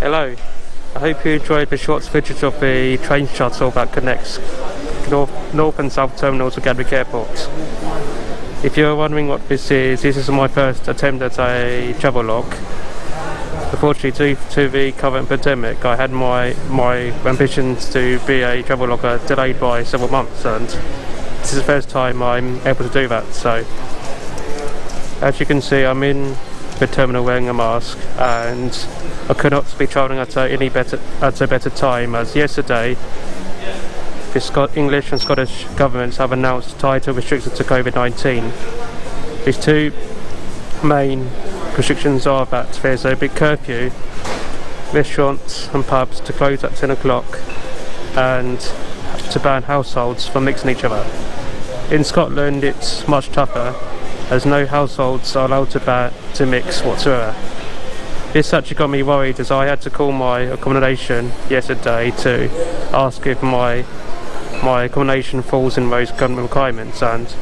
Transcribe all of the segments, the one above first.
Hello, I hope you enjoyed the short footage of the train shuttle that connects North and South terminals of Gatwick Airport. If you're wondering what this is my first attempt at a travelogue. Unfortunately, due to the current pandemic, I had my ambitions to be a travelogger delayed by several months, and this is the first time I'm able to do that. So, as you can see, I'm in the terminal wearing a mask, and I could not be travelling at a better time, as yesterday the English and Scottish governments have announced tighter restrictions to COVID-19. These two main restrictions are that there's a big curfew, restaurants and pubs to close at 10 o'clock, and to ban households from mixing each other. In Scotland it's much tougher, as no households are allowed to mix whatsoever. This actually got me worried, as I had to call my accommodation yesterday to ask if my accommodation falls in those government requirements, and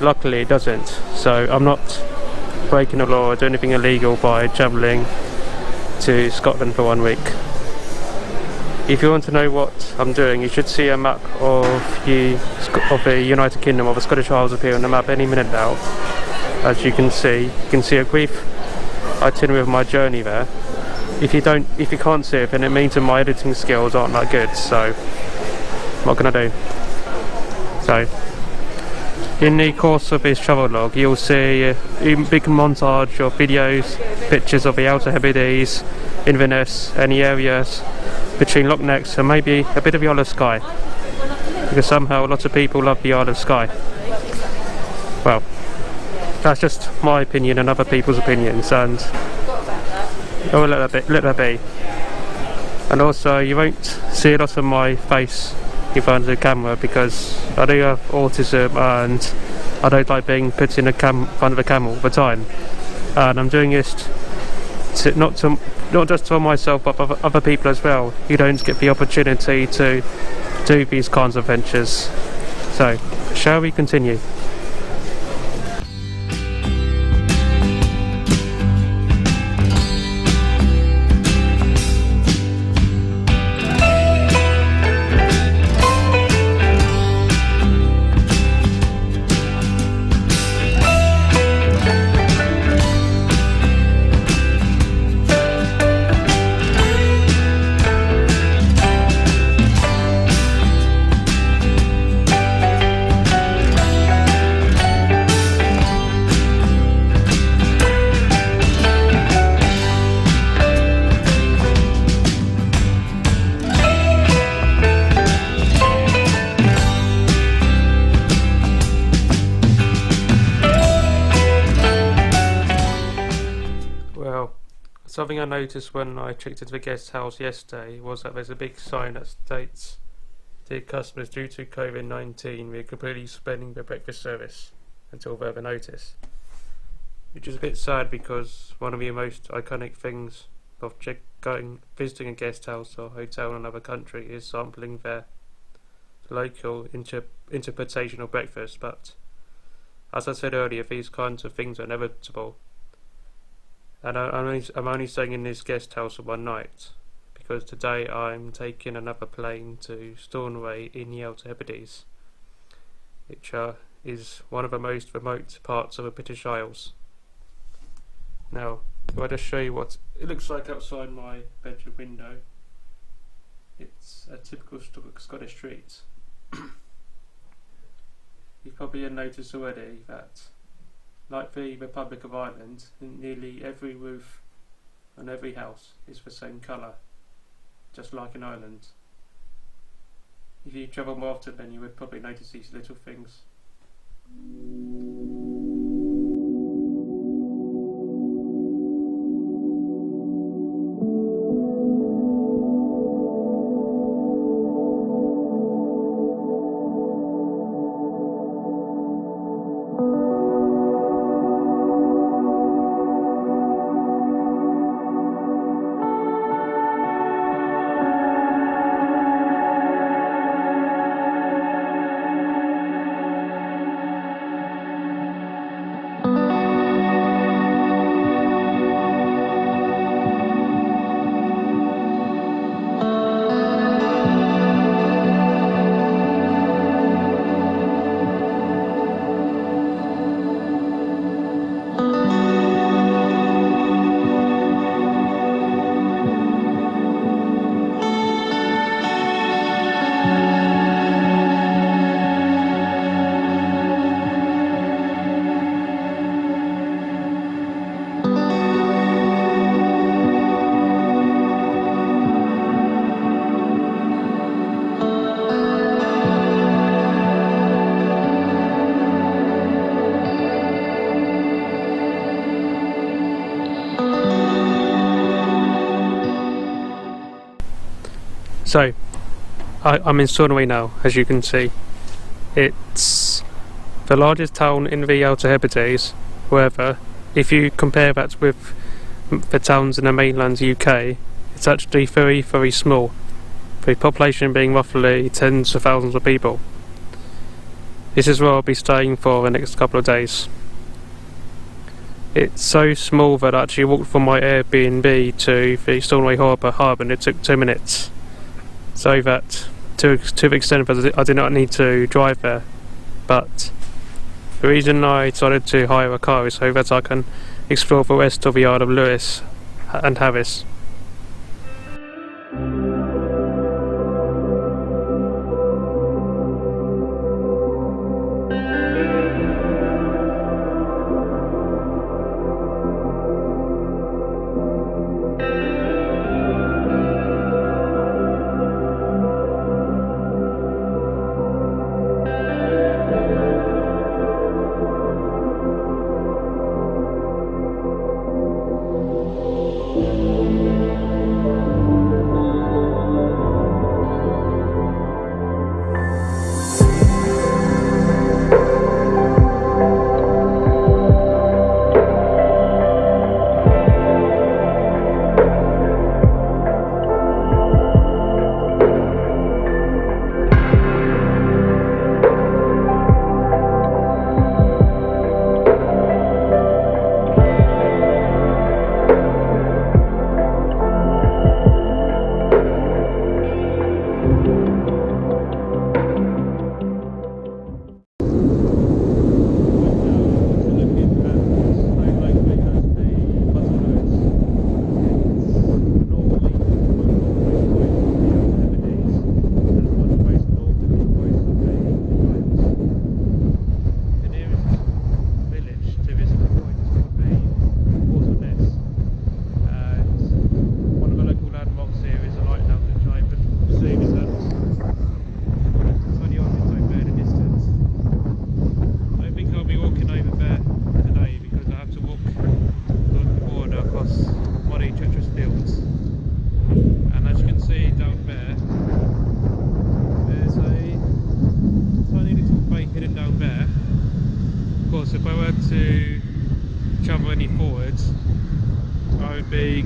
luckily it doesn't. So I'm not breaking the law or doing anything illegal by travelling to Scotland for 1 week. If you want to know what I'm doing, you should see a map of the United Kingdom, of the Scottish Highlands appear on the map any minute now. As you can see a brief itinerary of my journey there. If you can't see it, then it means that my editing skills aren't that good, so what can I do? So, in the course of this travelogue, you'll see a big montage of videos, pictures of the Outer Hebrides, Inverness, and the areas between Loch Ness and maybe a bit of the Isle of Skye, because somehow lots of people love the Isle of Skye. Well, that's just my opinion and other people's opinions, and oh, let that be. And also, you won't see a lot of my face in front of the camera, because I do have autism and I don't like being put in front of a camera all the time. And I'm doing this not just for myself, but for other people as well. You don't get the opportunity to do these kinds of ventures. So, shall we continue? Something I noticed when I checked into the guest house yesterday was that there's a big sign that states, "Dear customers, due to COVID-19, we are completely suspending the breakfast service until further notice." Which is a bit sad, because one of the most iconic things of visiting a guest house or hotel in another country is sampling their local interpretation of breakfast. But as I said earlier, these kinds of things are inevitable. And I'm only staying in this guest house for 1 night, because today I'm taking another plane to Stornoway in the Outer Hebrides, which is one of the most remote parts of the British Isles. Now, I'll just show you what it looks like outside my bedroom window. It's a typical Scottish street. You've probably noticed already that, like the Republic of Ireland, nearly every roof and every house is the same colour, just like in Ireland. If you travel more often, then you would probably notice these little things. So, I'm in Stornoway now, as you can see. It's the largest town in the Outer Hebrides. However, if you compare that with the towns in the mainland UK, it's actually very, very small. The population being roughly tens of thousands of people. This is where I'll be staying for the next couple of days. It's so small that I actually walked from my Airbnb to the Stornoway Harbour and it took 2 minutes. So that, to the extent that I did not need to drive there. But the reason I decided to hire a car is so that I can explore the rest of the Isle of Lewis and Harris.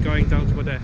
Going down to my death.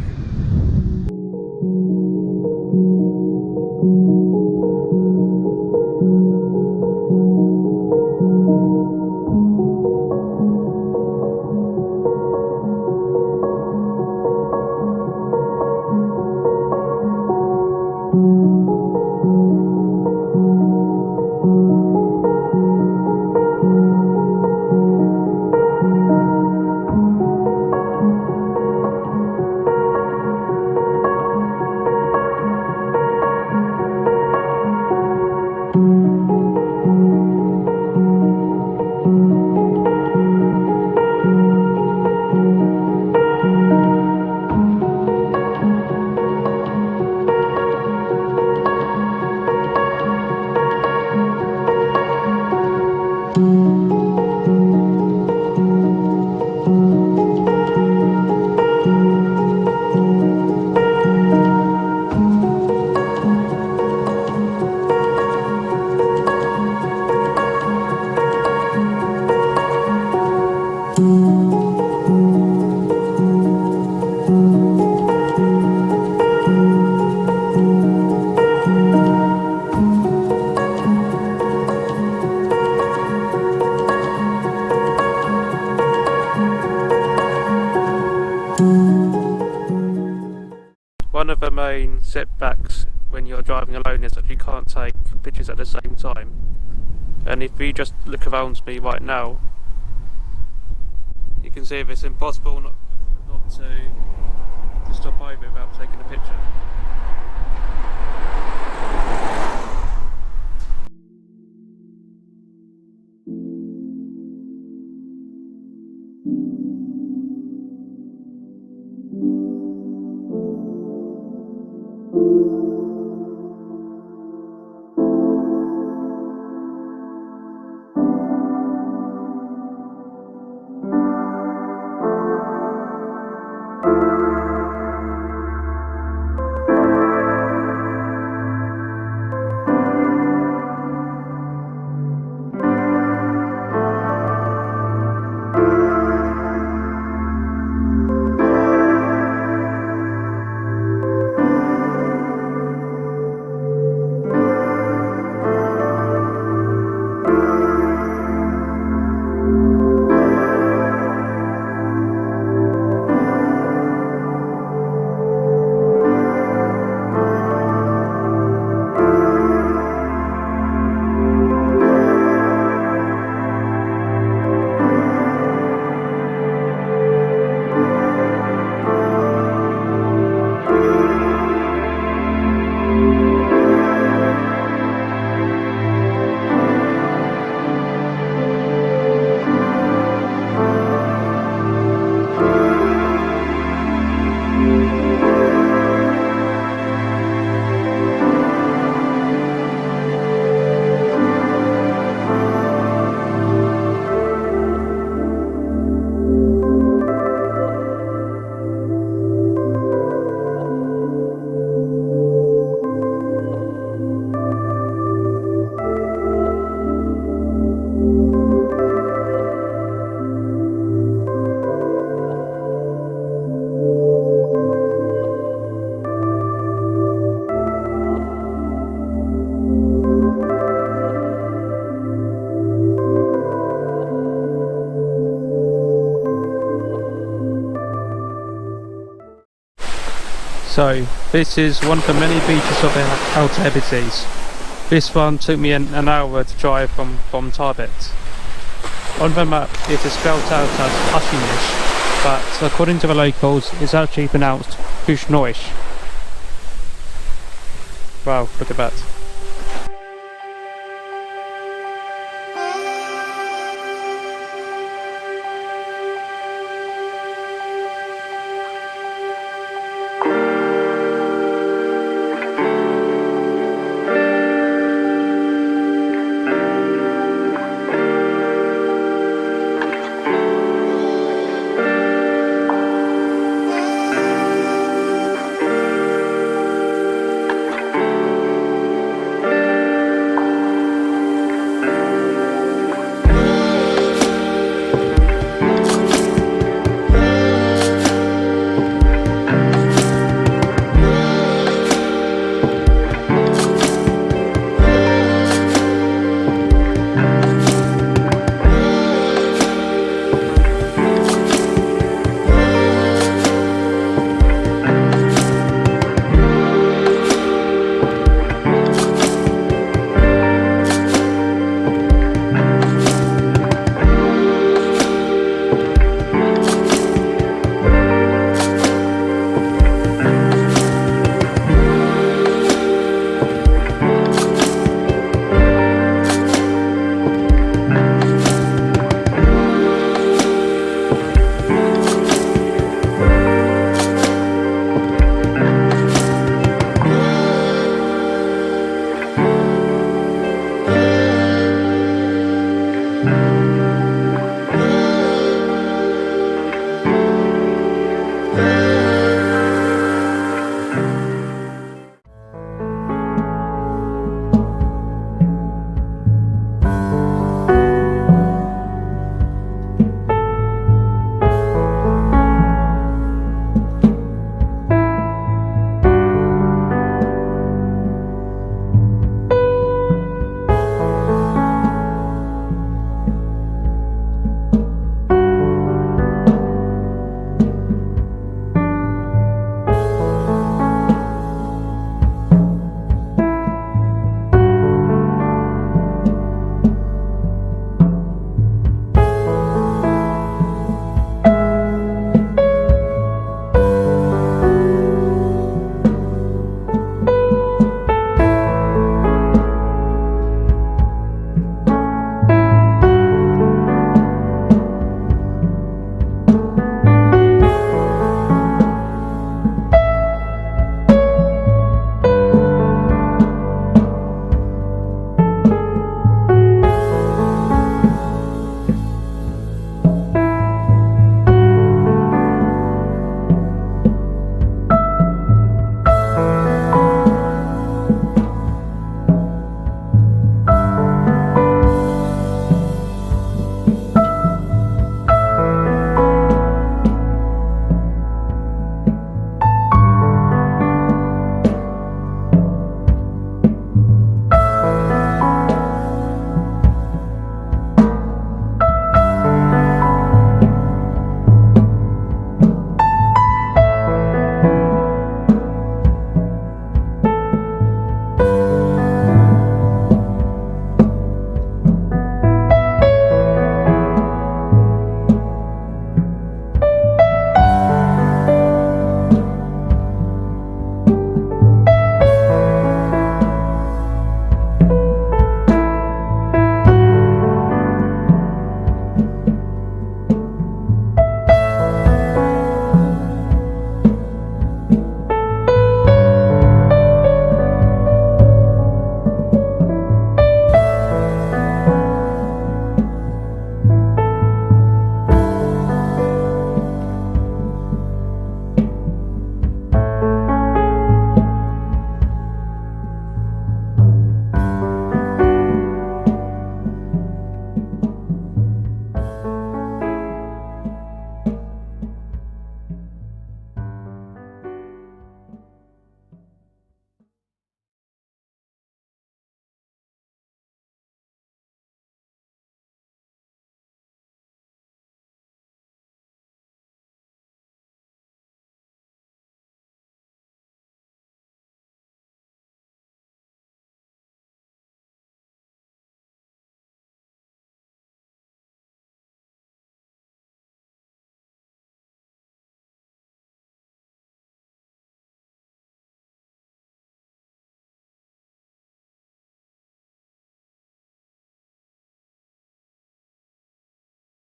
One of the main setbacks when you're driving alone is that you can't take pictures at the same time. And if you just look around me right now, you can see if it's impossible not to stop over without taking a picture. So, this is one of the many beaches of the Outer Hebrides. This one took me an hour to drive from Tarbet. On the map it is spelled out as Hashinish, but according to the locals it's actually pronounced Hushnoish. Wow, look at that.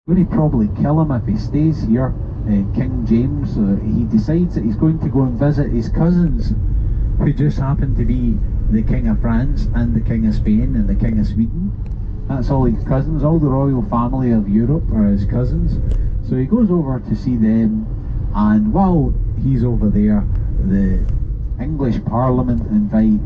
Going to probably kill him if he stays here. King James, he decides that he's going to go and visit his cousins, who just happen to be the King of France and the King of Spain and the King of Sweden. That's all his cousins. All the royal family of Europe are his cousins. So he goes over to see them, and while he's over there, the English Parliament invite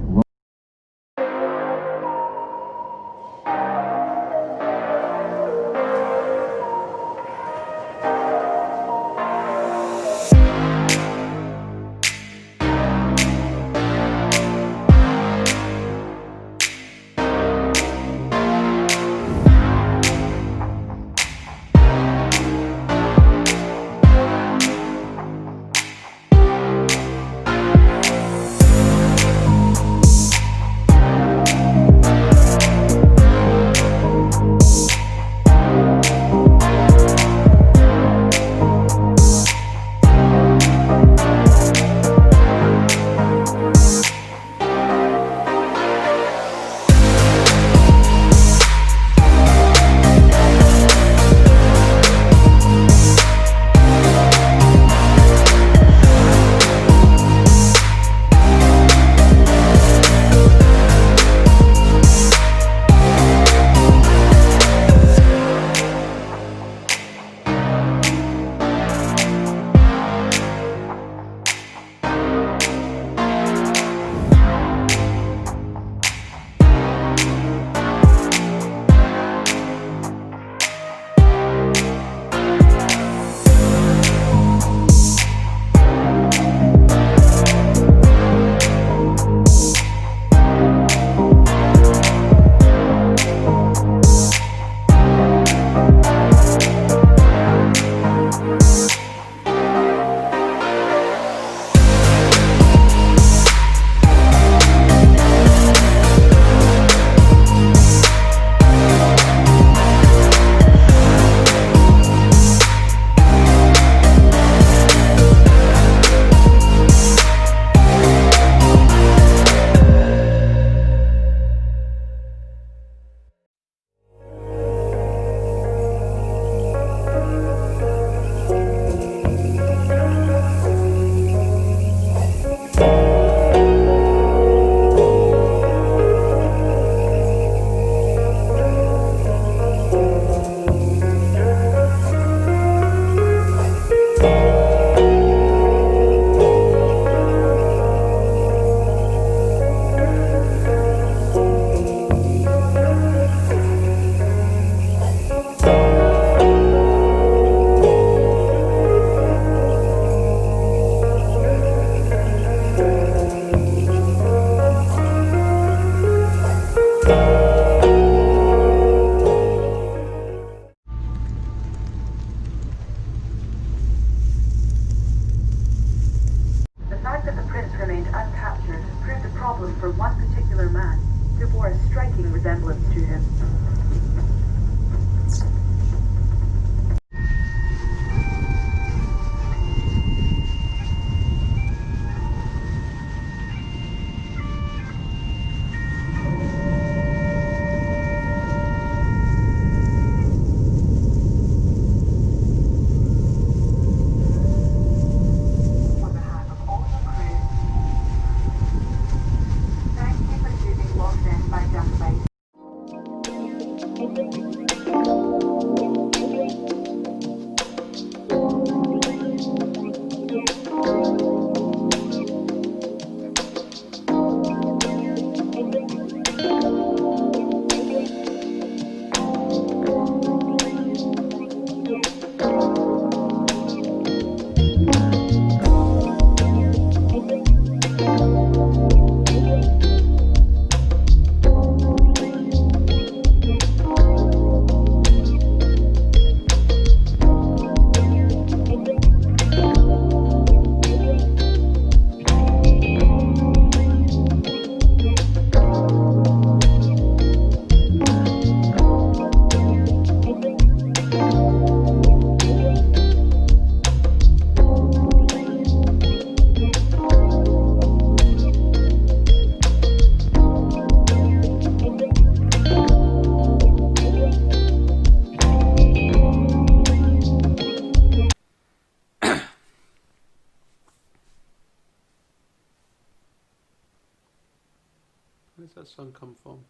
Where's that song come from?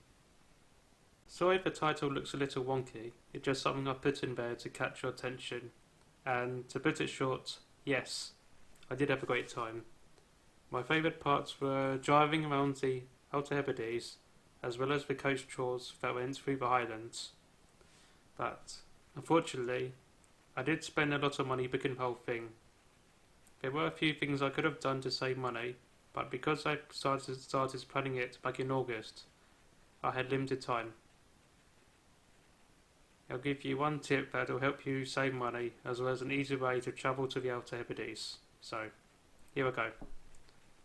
Sorry if the title looks a little wonky, it's just something I put in there to catch your attention. And to put it short, yes, I did have a great time. My favourite parts were driving around the Outer Hebrides, as well as the coach tours that went through the Highlands. But, unfortunately, I did spend a lot of money booking the whole thing. There were a few things I could have done to save money, but because I started planning it back in August, I had limited time. I'll give you one tip that will help you save money, as well as an easy way to travel to the Outer Hebrides. So, here we go.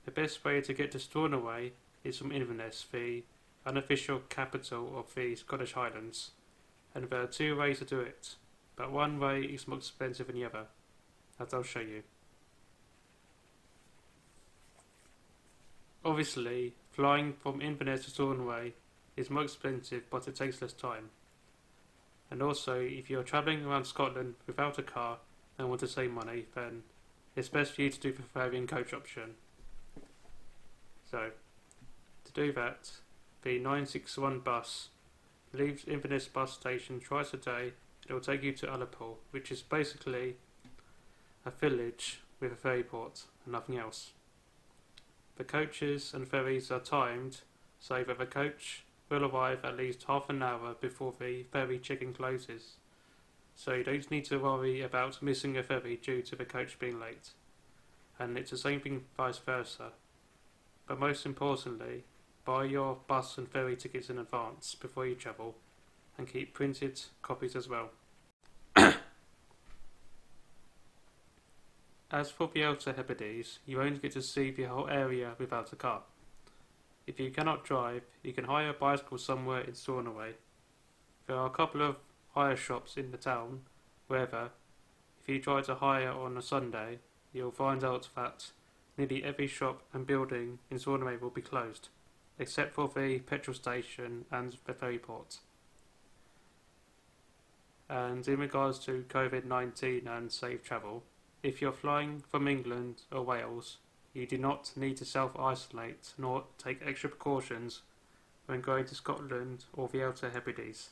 The best way to get to Stornoway is from Inverness, the unofficial capital of the Scottish Highlands, and there are two ways to do it, but one way is more expensive than the other, as I'll show you. Obviously, flying from Inverness to Stornoway is more expensive, but it takes less time. And also, if you're travelling around Scotland without a car and want to save money, then it's best for you to do the ferry and coach option. So, to do that, the 961 bus leaves Inverness bus station twice a day. It will take you to Eilean, which is basically a village with a ferry port and nothing else. The coaches and ferries are timed so that the coach will arrive at least half an hour before the ferry check-in closes, so you don't need to worry about missing a ferry due to the coach being late. And it's the same thing vice versa. But most importantly, buy your bus and ferry tickets in advance before you travel, and keep printed copies as well. As for the Outer Hebrides, you won't get to see the whole area without a car. If you cannot drive, you can hire a bicycle somewhere in Stornoway. There are a couple of hire shops in the town. However, if you try to hire on a Sunday, you'll find out that nearly every shop and building in Stornoway will be closed, except for the petrol station and the ferry port. And in regards to COVID-19 and safe travel, if you're flying from England or Wales, you do not need to self-isolate nor take extra precautions when going to Scotland or the Outer Hebrides.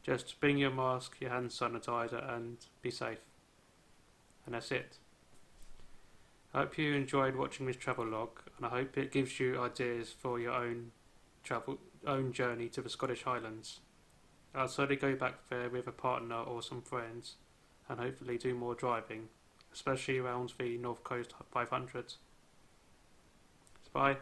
Just bring your mask, your hand sanitizer, and be safe. And that's it. I hope you enjoyed watching this travel log, and I hope it gives you ideas for your own journey to the Scottish Highlands. I'll certainly go back there with a partner or some friends, and hopefully do more driving, especially around the North Coast 500. Bye.